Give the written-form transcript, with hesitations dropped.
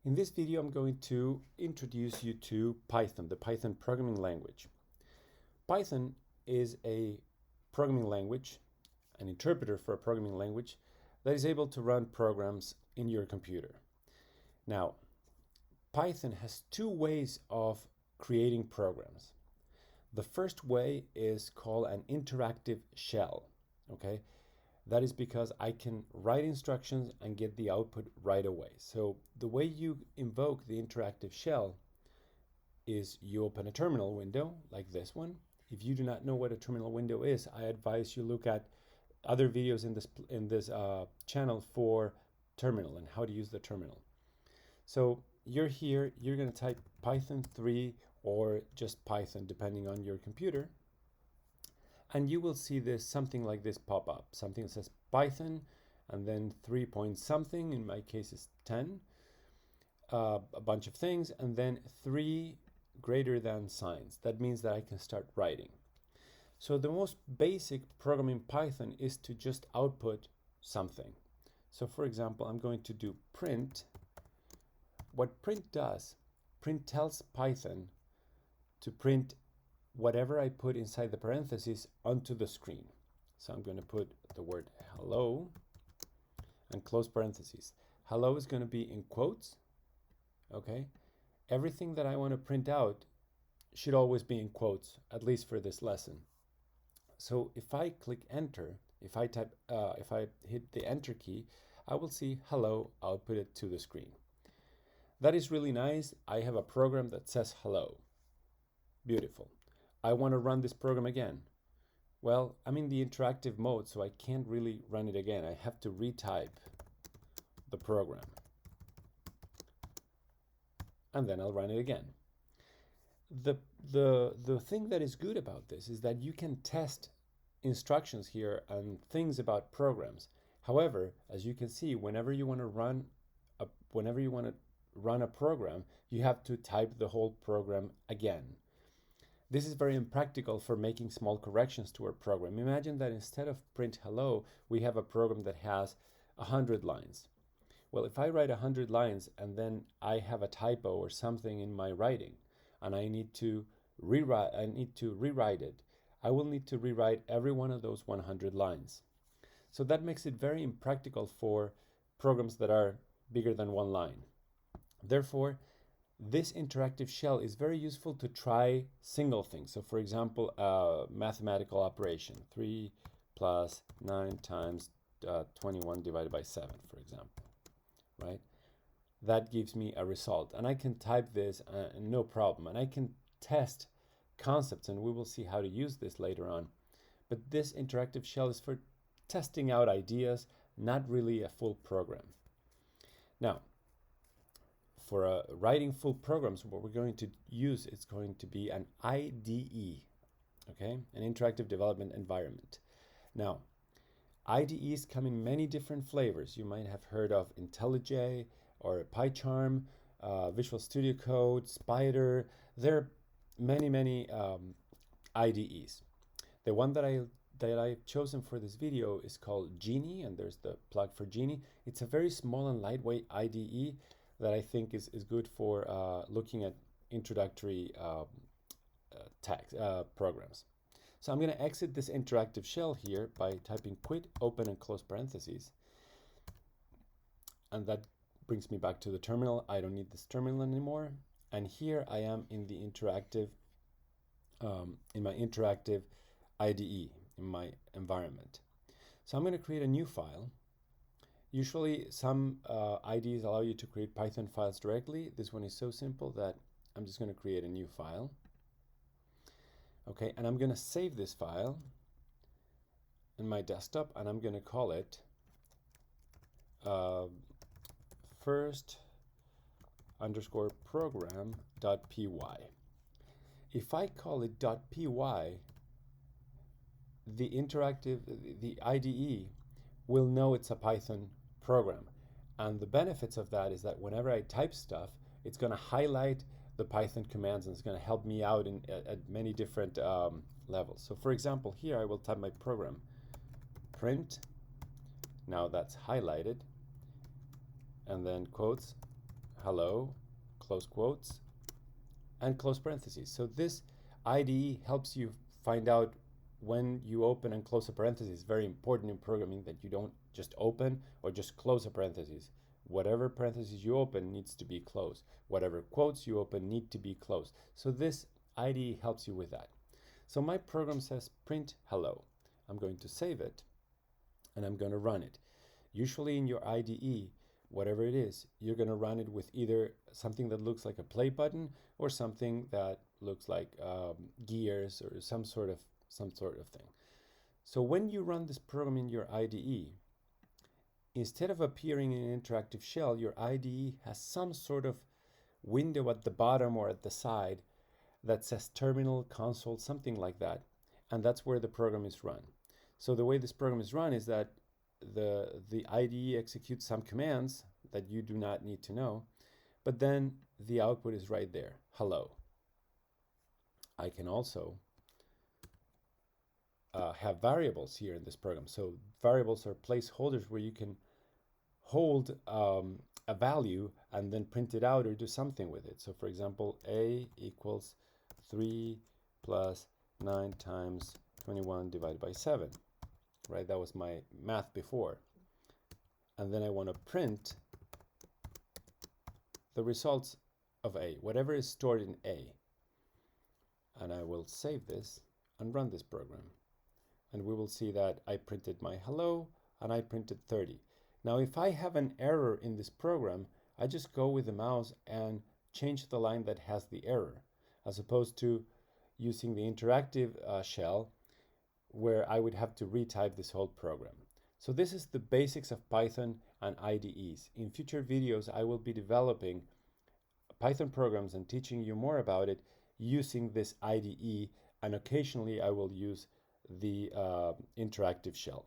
In this video, I'm going to introduce you to Python, the Python programming language. Python is a programming language, an interpreter for a programming language that is able to run programs in your computer. Now, Python has two ways of creating programs. The first way is called an interactive shell, okay? That is because I can write instructions and get the output right away. So the way you invoke the interactive shell is you open a terminal window like this one. If you do not know what a terminal window is, I advise you look at other videos in this channel for terminal and how to use the terminal. So you're here, you're going to type Python 3 or just Python depending on your computer. And you will see this something like this pop up. Something that says Python and then 3 point something, in my case is 10, a bunch of things, and then 3 greater than signs. That means that I can start writing. So the most basic program in Python is to just output something. So for example, I'm going to do print. What print does, print tells Python to print whatever I put inside the parentheses onto the screen. So I'm going to put the word hello and close parentheses. Hello is going to be in quotes, okay? Everything that I want to print out should always be in quotes, at least for this lesson. So if I click enter, if I hit the enter key, I will see hello outputted to the screen. That is really nice. I have a program that says hello. Beautiful. I want to run this program again. Well, I'm in the interactive mode, so I can't really run it again. I have to retype the program. And then I'll run it again. The thing that is good about this is that you can test instructions here and things about programs. However, as you can see, whenever you want to run a program, you have to type the whole program again. This is very impractical for making small corrections to our program. Imagine that instead of print hello, we have a program that has 100 lines. Well, if I write 100 lines and then I have a typo or something in my writing and I need to rewrite it, I will need to rewrite every one of those 100 lines. So that makes it very impractical for programs that are bigger than one line. Therefore, this interactive shell is very useful to try single things. So for example, mathematical operation, 3 plus 9 times 21 divided by 7, for example, right? That gives me a result. And I can type this no problem. And I can test concepts, and we will see how to use this later on. But this interactive shell is for testing out ideas, not really a full program. Now, for writing full programs, what we're going to use is going to be an IDE, okay? An interactive development environment. Now, IDEs come in many different flavors. You might have heard of IntelliJ or PyCharm, Visual Studio Code, Spyder. There are many IDEs. The one that I've chosen for this video is called Geany, and there's the plug for Geany. It's a very small and lightweight IDE that I think is good for looking at introductory programs. So I'm going to exit this interactive shell here by typing quit, open and close parentheses. And that brings me back to the terminal. I don't need this terminal anymore. And here I am in the interactive, in my interactive IDE, in my environment. So I'm going to create a new file. Usually some IDEs allow you to create Python files directly. This one is so simple that I'm just going to create a new file. Okay, and I'm going to save this file in my desktop, and I'm going to call it first underscore program.py. If I call it .py, the IDE will know it's a Python program. And the benefits of that is that whenever I type stuff, it's going to highlight the Python commands and it's going to help me out at many different levels. So for example, here I will type my program, print, now that's highlighted, and then quotes, hello, close quotes, and close parentheses. So this IDE helps you find out when you open and close a parenthesis. Very important in programming that you don't just open or just close a parenthesis. Whatever parentheses you open needs to be closed. Whatever quotes you open need to be closed. So this IDE helps you with that. So my program says print hello. I'm going to save it and I'm going to run it. Usually in your IDE, whatever it is, you're going to run it with either something that looks like a play button or something that looks like gears or some sort of thing. So when you run this program in your IDE, instead of appearing in an interactive shell, your IDE has some sort of window at the bottom or at the side that says terminal, console, something like that. And that's where the program is run. So the way this program is run is that the IDE executes some commands that you do not need to know, but then the output is right there, hello. I can also have variables here in this program. So variables are placeholders where you can hold a value and then print it out or do something with it. So for example, a equals 3 plus 9 times 21 divided by 7. Right, that was my math before. And then I want to print the results of A, whatever is stored in A. And I will save this and run this program. And we will see that I printed my hello and I printed 30. Now if I have an error in this program, I just go with the mouse and change the line that has the error, as opposed to using the interactive shell, where I would have to retype this whole program. So this is the basics of Python and IDEs. In future videos, I will be developing Python programs and teaching you more about it using this IDE, and occasionally I will use the interactive shell.